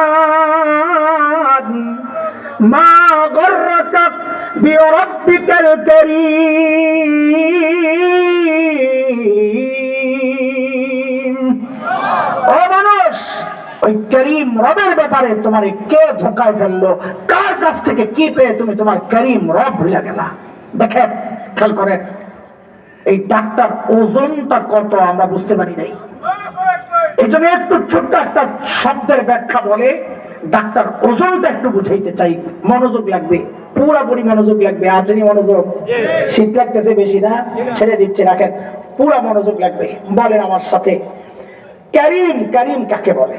ইনসান মা গররাকা বিরাব্বিকাল কারীম। ও মানুষ, ওই করিম রবের ব্যাপারে তোমার কে ধোঁকায় ফেললো? কার কাছ থেকে কি পেয়ে তুমি তোমার করিম রব ভুলে গেলা? দেখেন, খেয়াল করেন, এই ডাক্তার ওজনটা কত আমরা বুঝতে পারি নাই। এই জন্য একটু ছোট্ট একটা শব্দের ব্যাখ্যা বলে ডাক্তার ওজনটা একটু বুঝাইতে চাই। মনোযোগ লাগবে, পুরাপুরি মনোযোগ লাগবে। আছেনি মনোযোগ? শীত লাগতেছে বেশি না? ছেড়ে দিচ্ছে, রাখেন, পুরা মনোযোগ লাগবে। বলেন আমার সাথে, করিম, করিম কাকে বলে?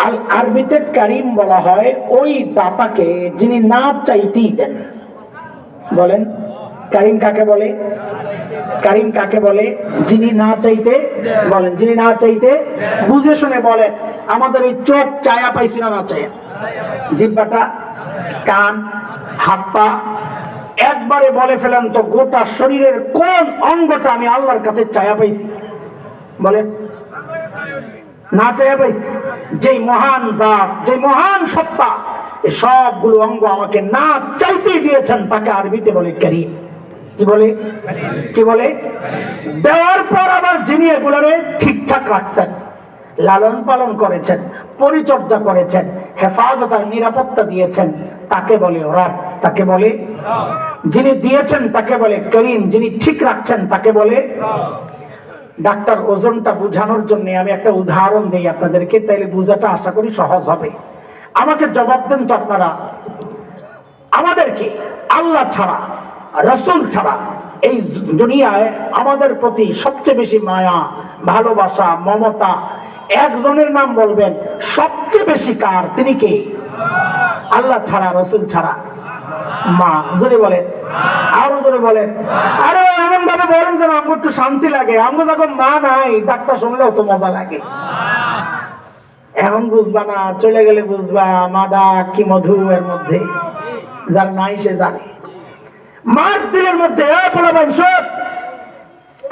আল আরবিতে করিম বলা হয় ওই দাতাকে যিনি না চাইতেই দেন। বলেন, করিম কাকে বলে? করিম কাকে বলে? যিনি না চাইতে, বলেন, যিনি না চাইতে। বুঝে শুনে বলেন। আমাদের এই চোখ চায়া পাইছি না? না চায়া? জিহ্বাটা, কান, হাত পা, একবারে বলে ফেলেন তো গোটা শরীরের কোন অঙ্গটা আমি আল্লাহর কাছে চায়া পাইছি? বলেন, না চায়া পাইছি? যেই মহান জাত, যে মহান সত্তা এই সবগুলো অঙ্গ আমাকে না চাইতেই দিয়েছেন, তাকে আরবিতে বলে করিম। কি বলে? কি বলে? দেওয়ার পর আবার যিনি এগুলোরে ঠিকঠাক রাখছেন, লালন পালন করেছেন, পরিচর্যা করেছেন, হেফাজত আর নিরাপত্তা দিয়েছেন, তাকে বলে রব। তাকে বলে, যিনি দিয়েছেন তাকে বলে করিম, যিনি ঠিক রাখছেন তাকে বলে। ডাক্তার ওজনটা বোঝানোর জন্য আমি একটা উদাহরণ দিই আপনাদেরকে, তাইলে বোঝাটা আশা করি সহজ হবে। আমাকে জবাব দেন তো আপনারা, আমাদেরকে আল্লাহ ছাড়া, রাসূল ছাড়া এই দুনিয়ায় আমাদের প্রতি সবচেয়ে বেশি মায়া, ভালোবাসা, মমতা একজনের নাম বলবেন, সবচেয়ে বেশি কার? তিনি কে? আল্লাহ ছাড়া, রাসূল ছাড়া? মা। জোরে বলেন, আরো জোরে বলেন। আরে এমন ভাবে বলেন যেন আমার একটু শান্তি লাগে। আমরা যখন মা নাই, ডাক্তার শুনলেও তো মজা লাগে। এখন বুঝবা না, চলে গেলে বুঝবা মা ডাক কি মধু এর মধ্যে। যার নাই সে জানে। মার দিলের মধ্যে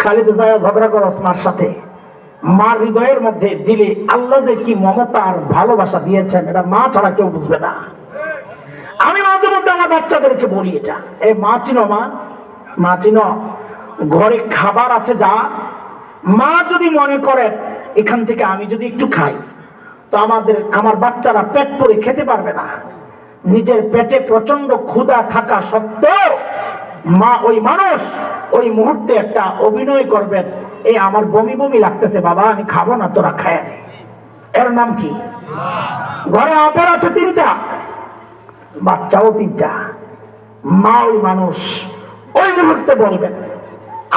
খালি তো যায় ঝগড়া করস মার সাথে। মার হৃদয়ের মধ্যে দিলে আল্লাহ যে কি মমতা আর ভালোবাসা দিয়েছেন, এটা মা ছাড়া কেউ বুঝবে না। আমি মাঝে মধ্যে আমার বাচ্চাদেরকে বলি, এটা এই মা চিনো? মা চিনো? ঘরে খাবার আছে যা, মা যদি মনে করেন এখান থেকে আমি যদি একটু খাই তো আমার বাচ্চারা পেট ভরে খেতে পারবে না। নিজের পেটে প্রচন্ড ক্ষুধা থাকা সত্ত্বেও মা, ওই মানুষ ওই মুহূর্তে একটা অভিনয় করবেন, এই আমার বমি বমি লাগতেছে বাবা, আমি খাবো না, তোরা খায় নে। এর নাম কি? ঘরে আপেল আছে 3টা, বাচ্চাও 3টা। মা ওই মানুষ ওই মুহূর্তে বলবেন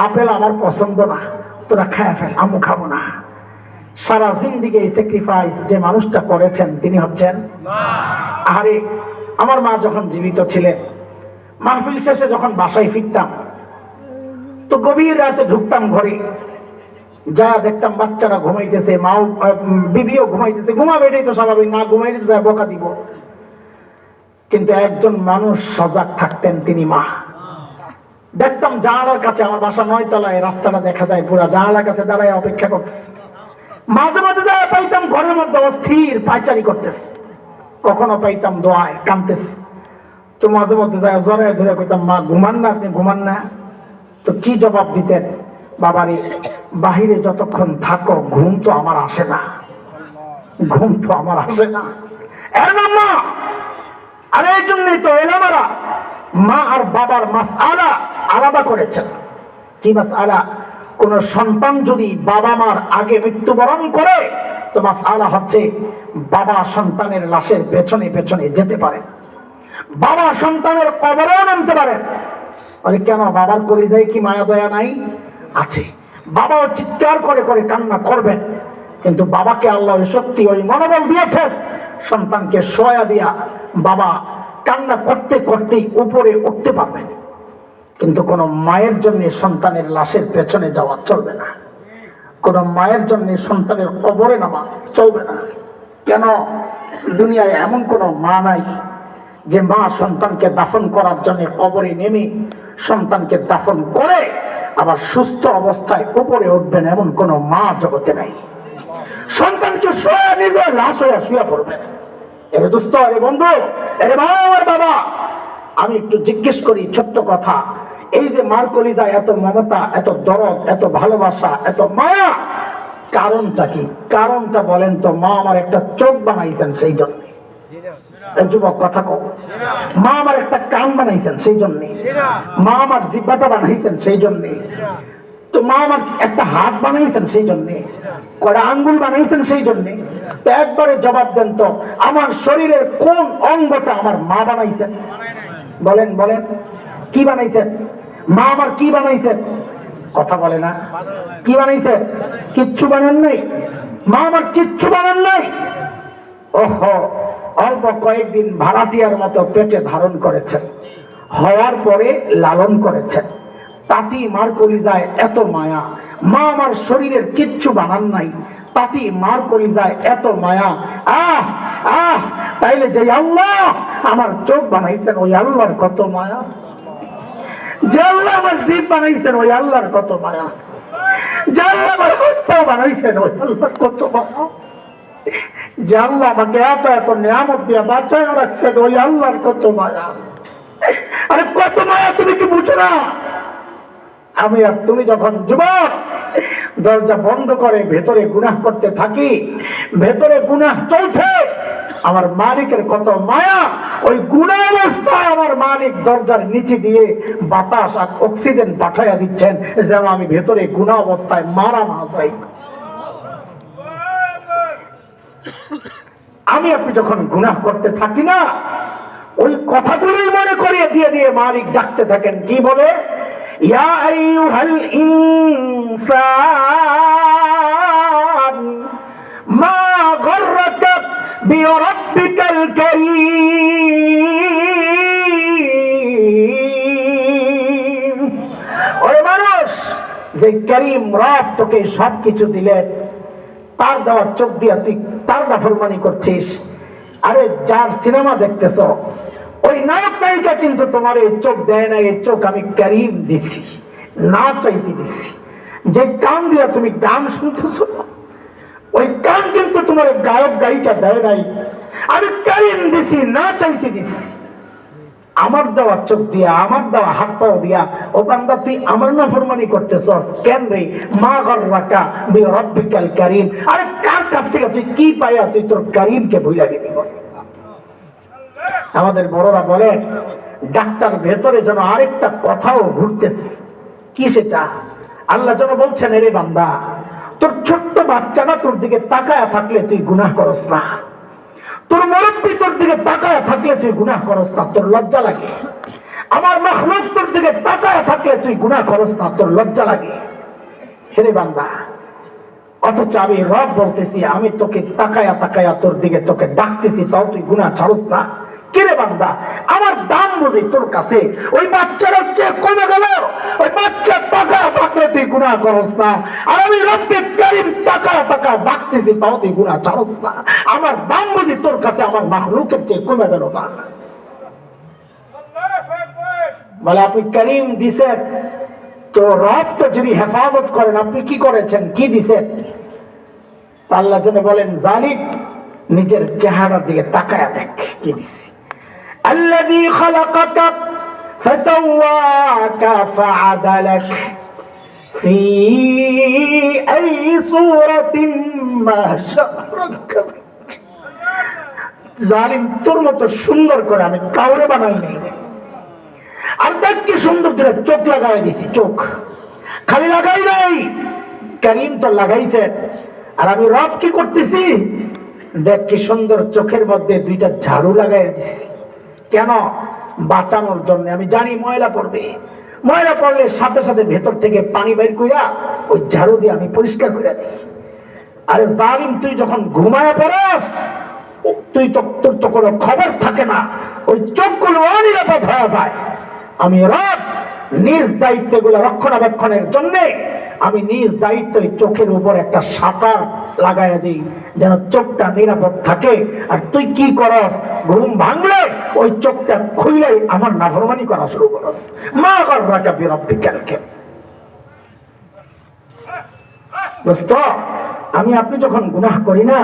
আপেল আমার পছন্দ না, তোরা খায় ফেল, আমি খাবো না। সারা জিন্দেগি স্যাক্রিফাইস যে মানুষটা করেছেন তিনি হচ্ছেন মা। আরে আমার মা যখন জীবিত ছিলেন, মাহফিল শেষে যখন বাসায় ফিরতাম তো গভীর রাতে ঢুকতাম ঘরে, যা দেখতাম বাচ্চারা ঘুমাইতেছে, মাও বিবিও ঘুমাইতেছে। ঘুমাবে এটাই তো স্বাভাবিক, না ঘুমাইলে তো যায় বকা দিব। কিন্তু একজন মানুষ সজাগ থাকতেন, তিনি মা। দেখতাম জানালার কাছে, আমার বাসা 9 তলায়, রাস্তাটা দেখা যায় পুরা, জানালার কাছে দাঁড়ায় অপেক্ষা করতেছে। মাঝে মাঝে যায় পাইতাম ঘরের মধ্যে অস্থির পায়চারি করতেছে, কখনো পাইতাম দোয়ায় কাঁদতেছে। তো মাঝে মধ্যে যায় জড়ায় ধরে কইতাম, মা ঘুমান না, আপনি ঘুমান না? তো কি জবাব দিতেন? বাবারে, বাহিরে যতক্ষণ থাকো ঘুম তো আমার আসে না, ঘুম তো আমার আসে না। এর নাম মা। আর এই জন্যই তো এলামারা মা আর বাবার মাসআলা আলাদা করেছেন। কি মাসআলা? কোন সন্তান যদি বাবা মার আগে মৃত্যুবরণ করে তো মাসআলা হচ্ছে বাবা সন্তানের লাশের পেছনে পেছনে যেতে পারে, বাবা সন্তানের কবরেও নামতে পারেন। আরে কেন? বাবার কলিজায় কি মায়া দয়া নাই? আছে। বাবাও চিৎকার করে করে কান্না করবেন, কিন্তু বাবাকে আল্লাহ শক্তি, ওই মনোবল দিয়েছেন সন্তানকে শোয়া দিয়া বাবা কান্না করতে করতেই উপরে উঠতে পারবেন। কিন্তু কোন মায়ের জন্য সন্তানের লাশের পেছনে যাওয়া চলবে না, কোন মায়ের জন্য সন্তানের কবরে নামা চলবে না। কেন? দুনিয়ায় এমন কোন মা নাই যে মা সন্তানকে দাফন করার জন্য কবরে নেমে সন্তানকে দাফন করে আবার সুস্থ অবস্থায় উপরে উঠবেন, এমন কোন মা জগতে নাই। সন্তানকে একটু শোয়া নিজে লাশ হয়ে শুয়ে পড়বে। এরে দোস্ত, এরে বন্ধু, এরে ভাই, আমার বাবা, আমি একটু জিজ্ঞেস করি ছোট্ট কথা, এই যে মার কলিজায় এত মমতা, এত দরদ, এত ভালোবাসা, এত মায়া, কারণটা কি? কারণটা বলেন তো। মা আমার একটা চোখ বানাইছেন সেই জন্য। যুবক কথা কও। মা আমার একটা কান বানাইছেন সেই জন্য। মা আমার জিহ্বাটা বানাইছেন সেই জন্য। তো মা আমার একটা হাত বানাইছেন সেই জন্য। কয়টা আঙ্গুল বানাইছেন সেই জন্য। তো একবারে জবাব দেন তো, আমার শরীরের কোন অঙ্গটা আমার মা বানাইছেন? বলেন বলেন, কি বানাইছেন? মা আমার কি বানাইছেন? কথা বলে না। কি বানাইছেন? কিচ্ছু বানান নাই। মা আমার কিচ্ছু বানান নাই। ওহো, অল্প কয়েকদিন ভাড়াটিয়ার মতো পেটে ধারণ করেছেন, হওয়ার পরে লালন করেছেন। তাতেই মার কলিজায় এত মায়া। মা আমার শরীরের কিচ্ছু বানান নাই, তাতেই মার কলিজায় এত মায়া। আহ আহ, তাইলে যে আল্লাহ আমার চোখ বানাইছেন, ওই আল্লাহর কত মায়া। যে আল্লাহ আমার জিভ বানাইছেন, ওই আল্লাহর কত মায়া। যে আল্লাহ আমার হাত বানাইছেন, ওই আল্লাহর কত মায়া। যে আল্লাহ আমাকে এত এত নিয়ামত দিয়ে বাঁচায় রাখছেন, ওই আল্লাহর কত মায়া। আরে কত মায়া, তুমি কি বুঝো না? আমি আর তুমি যখন যুবক দরজা বন্ধ করে ভেতরে গুনাহ করতে থাকি, ভেতরে গুনাহ চলছে, আমার মালিকের কত মায়া। ওই গুনাহ অবস্থায় আমার মালিক দরজার নিচে দিয়ে বাতাস আর অক্সিজেন পাঠাইয়া দিচ্ছেন, যেন আমি ভেতরে গুনাহ অবস্থায় মারা না যাই। আমি আপনি যখন গুনাহ করতে থাকি না, ওই কথাগুলোই মনে করিয়ে দিয়ে দিয়ে মালিক ডাকতে থাকেন। কি বলে? ইয়া আইয়ুহাল ইনসান মা গররাকা বিরাব্বিকাল কারীম। ওরে মানুষ, যে কারীম রব তোকে সবকিছু দিলেন, তার দেওয়া চোখ দিয়া তুই তার নাফরমানি করছিস। আরে যার সিনেমা দেখতেছ, ওই নায়ক নায়িকা কিন্তু তোমার এই চোখ দেয় না। এই চোখ আমি কারীম দিছি, না চাইতে দিছি। যে কান দিয়া তুমি গান শুনতেছ, ওই কান কিন্তু তোমার গায়ক গায়িকা দেয় নাই। আমি কারীম দিছি, না চাইতে দিছি। আমার দেওয়া চোখ দিয়া, আমার দেওয়া হাত পাও দিয়া, ও বান্দা তুই আমার নাফরমানি করতেছস কেন রে? মা গররাকা বিরাব্বিকাল কারীম। আরে কার কাছ থেকে তুই কি পাইয়া তুই তোর কারীমকে ভুইলা গেলি? আমাদের বড়রা বলেন, ডাক্তার ভেতরে যেন আরেকটা কথাও ঘুরতেছে। কি সেটা? আল্লাহ যেন বলছেন, এরে বান্দা, তোর ছোট্ট বাচ্চাটা তোর দিকে তাকায়া থাকলে তুই গুনাহ করস না। তোর মুরব্বি তোর দিকে তাকায়া থাকলে তুই গুনাহ করস না, তোর লজ্জা লাগে। আমার মাখলুক তোর দিকে তাকায়া থাকলে তুই গুনাহ করস না, তোর লজ্জা লাগে। হেরে বান্দা, অথচ আমি রব বলতেছি, আমি তোকে তাকায়া তাকায়া তোর দিকে তোকে ডাকতেছি, তাও তুই গুনাহ ছাড়স না। কিরে বান্দা, আমার দাম বুঝি তোর কাছে ওই বাচ্চার চেয়ে কমে গেল? ওই বাচ্চা তাকায়া থাকলে তুই গুনাহ করস না, আর আমি রব্বে কারীম তাকায়া তাকায়া ডাকতেছি, তাও তুই গুনাহ ছাড়স না। আমার দাম বুঝি তোর কাছে আমার মাখলুকের চেয়ে কমে গেল না? বলে আপনি কারীম দিছেন, তো রব তো যিনি হেফাজত করেন, আপনি কি করেছেন? কি দিছেন? আল্লাহ যেন বলেন, জালিক, নিজের চেহারার দিকে তাকায়া দেখ কি দিছি। الذي خلقك فسواك فعدلك في أي صورة ما شاء ركبك। জালিম, তোর মতো সুন্দর করে আমি কাউরে বানাই নাই। আর দেখ কি সুন্দর করে চোখ লাগাই দিছি। চোখ খালি লাগাই নাই, কারীম তো লাগাইছে। আর আমি রব কি করতেছি? দেখ কি সুন্দর চোখের মধ্যে দুইটা ঝাড়ু লাগাই দিছি। কেন? বাঁচানোর জন্য। আমি জানি ময়লা পড়বে, ময়লা পড়লে সাথে সাথে ভেতর থেকে পানি বের কইরা ওই ঝাড়ু দিয়ে আমি পরিষ্কার করে দিই। আরে জালিম, তুই যখন ঘুমায় পড়স, তুই তো তোর তো কোনো খবর থাকে না, ওই চোখগুলো অনিরাপদ হয়ে যায়। আমি রব নিজ দায়িত্বগুলো রক্ষণাবেক্ষণের জন্য আমি নিজ দায়িত্ব চোখের উপর একটা শাটার লাগাইয়া দিই, যেন চোখটা নিরাপদ থাকে। আর তুই কি করস? ঘুম ভাঙলে ওই চোখটা খুইলেই আমার নাফরমানি করা শুরু করস। মা গররাকা বিরাব্বিকাল কারীম। দোস্ত, আমি আপনি যখন গুনাহ করি না,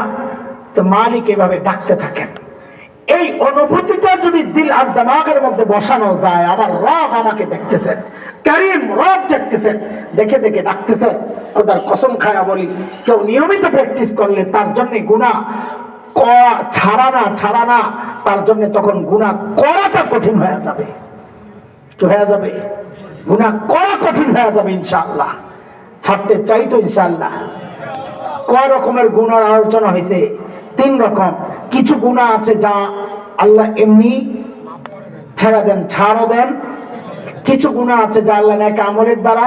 তো মালিক এভাবে ডাকতে থাকেন। এই অনুভূতিটা যদি দিল আর দিমাগের মধ্যে বসানো যায়, আমার রব আমাকে দেখতেছেন, কারীম রব দেখতেছেন, দেখে দেখে ডাকতেছেন। ওদের কসম খায়া বলি, কেউ নিয়মিত প্র্যাকটিস করলে তার জন্য গুনাহ ছাড়া না, তার জন্য তখন গুনাহ করাটা কঠিন হয়ে যাবে। কি হয়ে যাবে? গুনাহ করা কঠিন হয়ে যাবে ইনশাআল্লাহ। ছাড়তে চাই তো ইনশাআল্লাহ। কয় রকমের গুনার আলোচনা হয়েছে? 3 রকম। কিছু গুনাহ আছে যা আল্লাহ এমনি ছেড়ে দেন, ছাড়ও দেন। কিছু গুনাহ আছে যা আল্লাহ নেক আমলের দ্বারা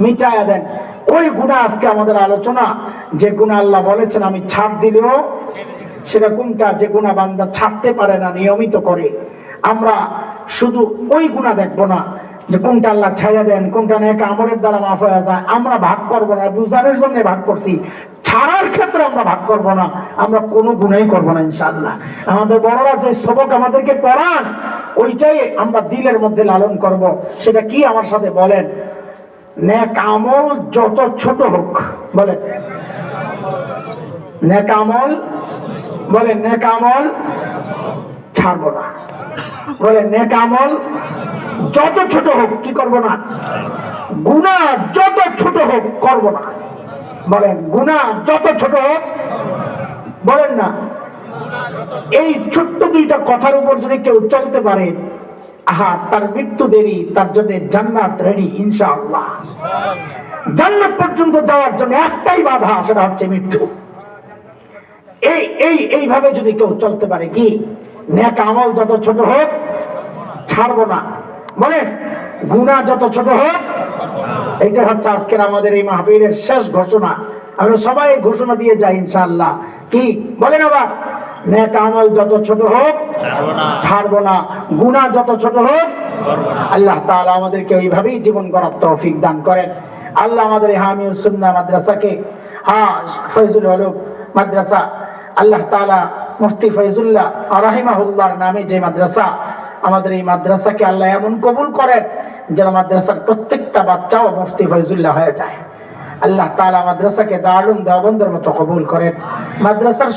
মিটায়া দেন। ওই গুনাহ আজকে আমাদের আলোচনা। যে গুনাহ আল্লাহ বলেছেন আমি ছাড় দিলেও, সেটা কোনটা? যে গুনাহ বান্দা ছাড়তে পারে না, নিয়মিত করে। আমরা শুধু ওই গুনাহ দেখবো না যে কোনটা আল্লাহ ছেড়ে দেন, কোনটা নেক আমলের দ্বারা মাফ হয়ে যায়। আমরা ভাগ করবো না, বুঝানোর জন্য ভাগ করছি। ছাড়ার ক্ষেত্রে আমরা ভাগ করবো না, আমরা কোনো গুনাহই করবো না ইনশাআল্লাহ। আমাদের বড়রা যে সবক আমাদেরকে পড়ান, ওইটাই আমরা দিলের মধ্যে লালন করব। সেটা কি? আমার সাথে বলেন। নেক আমল যত ছোট হোক, বলেন নেক আমল, বলেন নেক আমল ছাড়বো না। বলেন নেক আমল যত ছোট হোক কি করব না? গুনাহ যত ছোট হোক করব না। বলেন গুনাহ যত ছোট হোক, বলেন না। এই ছোট্ট 2টা কথার উপর যদি কেউ চলতে পারে, আহা, তার মৃত্যু দেরি, তার জন্য জান্নাত রেডি ইনশাআল্লাহ। জান্নাত পর্যন্ত যাওয়ার জন্য একটাই বাধা, সেটা হচ্ছে মৃত্যু। এইভাবে যদি কেউ চলতে পারে, কি? নেক আমল যত ছোট হোক ছাড়বো না। বলেন গুনাহ যত ছোট হোক। এটা হচ্ছে আজকের আমাদের এই মাহফিলের শেষ ঘোষণা। আমরা সবাই ঘোষণা দিয়ে যাই ইনশাআল্লাহ। কি বলেন আবার? নেক আমল যত ছোট হোক ছাড়বো না, গুনাহ যত ছোট হোক। আল্লাহ তাআলা আমাদেরকে ওইভাবেই জীবন গড়ার তৌফিক দান করেন। আল্লাহ আমাদের হামিউস সুন্নাহ মাদ্রাসাকে, ফয়জুল উলুম মাদ্রাসা, আল্লাহ তাআলা মুফতি ফয়জুল্লাহ রাহিমাহুল্লাহর নামে যে মাদ্রাসা, আমাদের এই মাদ্রাসাকে আল্লাহ এমন কবুল করেন যেন মাদ্রাসার প্রত্যেকটা বাচ্চাও মুফতি ফয়জুল্লাহ হয়ে যায়। আল্লাহ তাআলা মাদ্রাসাকে দারুল দেওবন্দের মতো কবুল করেন। মাদ্রাসার